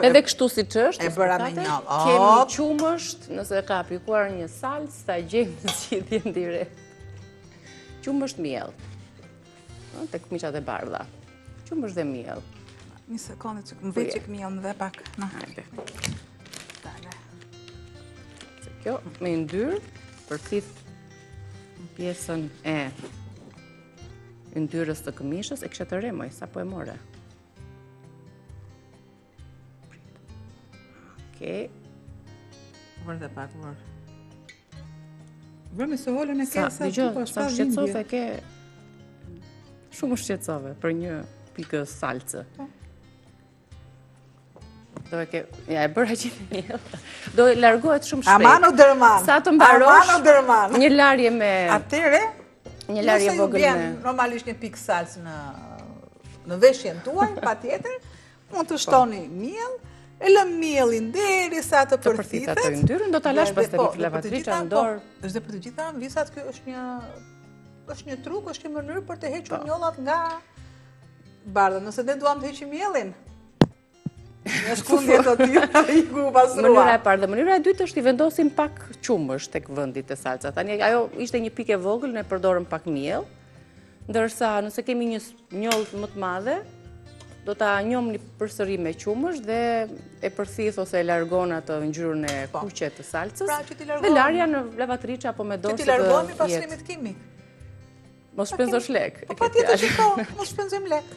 Edhe kështu si që është, e bëra me një. kemi qumësht, nëse ka pikuar një salcë, ta gjejmë në zgjidhjen direkt. Qumësht miell. Tek miqat e bardha. Qumësht dhe miell. Një sekundë që më veç që miell më dhe pak. Hajde. Se kjo me ndyrë, përthith pjesën e ndyrës të këmishës, e kështë të remoj, sa po e more. Okej. Vërë dhe pak, vërë. Vërë me së holën e ke sa Dgjoj, tupa, sa shqetësove ke... Shumë shqetësove për një pikë salcë. Do e ke... Ja, e bërë gjithë një. Do e largohet shumë shpejt. Aman o dërman. Sa të mbarosh... Aman o dërman. Një larje me... Atere, Një larje nëse ju vogël vjen me... normalisht një pikë salcë në veshjen tuaj, pa tjetër, mund të shtoni miell, e lëm mielin deri sa të përthithet. Të yndyrën, do ta lash pas të lavatriça në dorë. Është për të gjitha visat, kjo është një truk, është një mënyrë për të hequr mjollat nga bardha. Nëse ne duam të heqim mielin, në shkundje të tjera i ku pasrua. Mënyra e parë dhe mënyra e dytë është i vendosim pak qumësh tek vendi të salca. Tani ajo ishte një pikë e vogël, ne përdorëm pak miell, ndërsa nëse kemi një mjollë më të madhe, do ta njomni përsëri me qumësh dhe e përthith ose e largon atë ngjyrën e kuqe të salcës. Dhe larja në lavatriçe apo me dorë. Që ti largoni pasrimit kimik. Mos shpenzosh lek. Po patjetër që po, mos shpenzojmë lek.